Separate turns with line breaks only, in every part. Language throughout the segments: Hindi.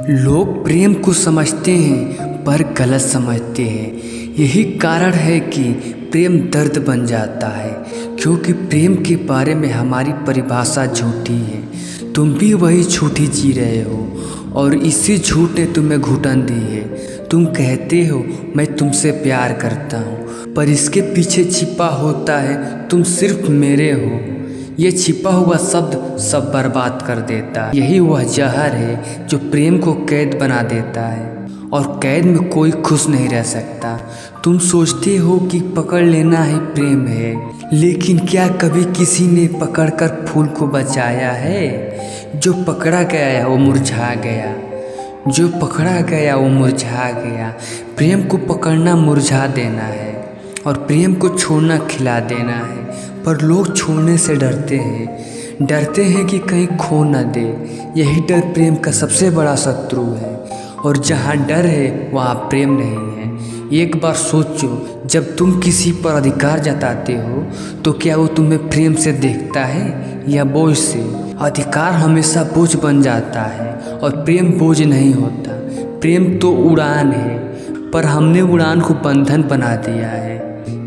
लोग प्रेम को समझते हैं पर गलत समझते हैं। यही कारण है कि प्रेम दर्द बन जाता है, क्योंकि प्रेम के बारे में हमारी परिभाषा झूठी है। तुम भी वही झूठी जी रहे हो और इसी झूठ ने तुम्हें घुटन दी है। तुम कहते हो मैं तुमसे प्यार करता हूँ, पर इसके पीछे छिपा होता है तुम सिर्फ मेरे हो। ये छिपा हुआ शब्द सब बर्बाद कर देता है। यही वह जहर है जो प्रेम को कैद बना देता है, और कैद में कोई खुश नहीं रह सकता। तुम सोचते हो कि पकड़ लेना ही प्रेम है, लेकिन क्या कभी किसी ने पकड़कर फूल को बचाया है? जो पकड़ा गया है वो मुरझा गया, जो पकड़ा गया वो मुरझा गया। प्रेम को पकड़ना मुरझा देना है और प्रेम को छोड़ना खिला देना है। पर लोग छोड़ने से डरते हैं कि कहीं खो न दे। यही डर प्रेम का सबसे बड़ा शत्रु है, और जहाँ डर है वहाँ प्रेम नहीं है। एक बार सोचो, जब तुम किसी पर अधिकार जताते हो तो क्या वो तुम्हें प्रेम से देखता है या बोझ से? अधिकार हमेशा बोझ बन जाता है और प्रेम बोझ नहीं होता। प्रेम तो उड़ान है, पर हमने उड़ान को बंधन बना दिया है।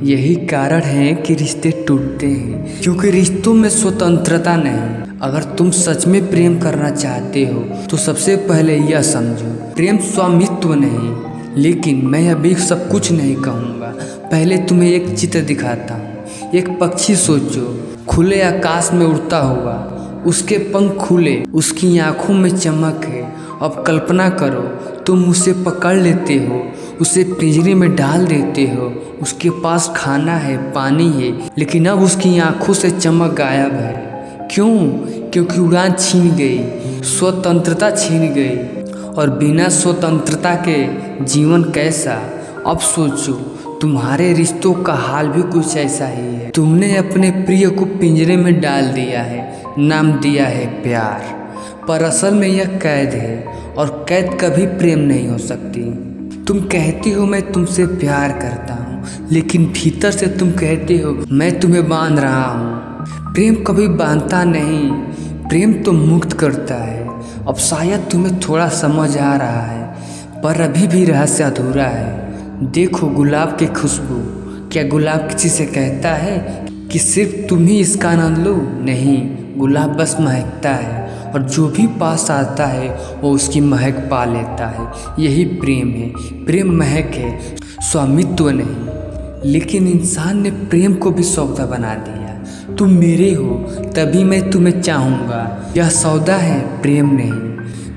यही कारण है कि रिश्ते टूटते हैं, क्योंकि रिश्तों में स्वतंत्रता नहीं। अगर तुम सच में प्रेम करना चाहते हो तो सबसे पहले यह समझो, प्रेम स्वामित्व नहीं। लेकिन मैं अभी सब कुछ नहीं कहूँगा, पहले तुम्हें एक चित्र दिखाता हूँ। एक पक्षी सोचो, खुले आकाश में उड़ता हुआ, उसके पंख खुले, उसकी आँखों में चमक है। अब कल्पना करो, तुम उसे पकड़ लेते हो, उसे पिंजरे में डाल देते हो, उसके पास खाना है, पानी है, लेकिन अब उसकी आंखों से चमक गायब है। क्यों? क्योंकि उड़ान छीन गई, स्वतंत्रता छीन गई। और बिना स्वतंत्रता के जीवन कैसा? अब सोचो, तुम्हारे रिश्तों का हाल भी कुछ ऐसा ही है। तुमने अपने प्रिय को पिंजरे में डाल दिया है, नाम दिया है प्यार, पर असल में यह कैद है, और कैद कभी प्रेम नहीं हो सकती। तुम कहती हो मैं तुमसे प्यार करता हूँ, लेकिन भीतर से तुम कहते हो मैं तुम्हें बांध रहा हूँ। प्रेम कभी बांधता नहीं, प्रेम तो मुक्त करता है। अब शायद तुम्हें थोड़ा समझ आ रहा है, पर अभी भी रहस्य अधूरा है। देखो गुलाब की खुशबू, क्या गुलाब किसी से कहता है कि सिर्फ तुम ही इसका आनंद लो? नहीं, गुलाब बस महकता है, और जो भी पास आता है वो उसकी महक पा लेता है। यही प्रेम है। प्रेम महक है, स्वामित्व नहीं। लेकिन इंसान ने प्रेम को भी सौदा बना दिया। तुम मेरे हो तभी मैं तुम्हें चाहूँगा, यह सौदा है, प्रेम नहीं।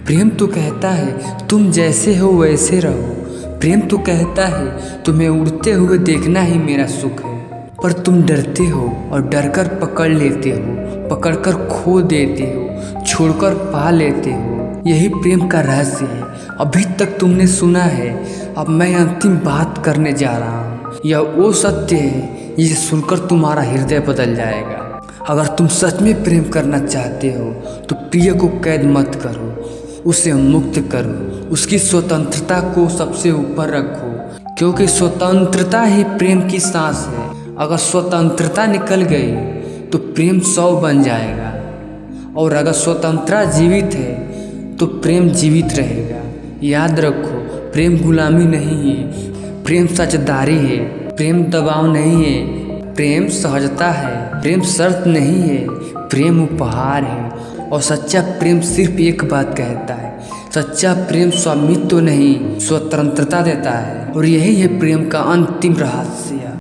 प्रेम तो कहता है तुम जैसे हो वैसे रहो। प्रेम तो कहता है तुम्हें उड़ते हुए देखना ही मेरा सुख है। पर तुम डरते हो और डरकर पकड़ लेते हो, पकड़कर खो देते हो, छोड़कर पा लेते हो। यही प्रेम का रहस्य है। अभी तक तुमने सुना है, अब मैं अंतिम बात करने जा रहा हूँ। यह वो सत्य है जिसे सुनकर तुम्हारा हृदय बदल जाएगा। अगर तुम सच में प्रेम करना चाहते हो तो प्रिय को कैद मत करो, उसे मुक्त करो। उसकी स्वतंत्रता को सबसे ऊपर रखो, क्योंकि स्वतंत्रता ही प्रेम की सांस है। अगर स्वतंत्रता निकल गई तो प्रेम 100 बन जाएगा, और अगर स्वतंत्रता जीवित है तो प्रेम जीवित रहेगा। याद रखो, प्रेम गुलामी नहीं है, प्रेम साझेदारी है। प्रेम दबाव नहीं है, प्रेम सहजता है। प्रेम शर्त नहीं है, प्रेम उपहार है। और सच्चा प्रेम सिर्फ एक बात कहता है, सच्चा प्रेम स्वामित्व नहीं, स्वतंत्रता देता है। और यही है प्रेम का अंतिम रहस्य।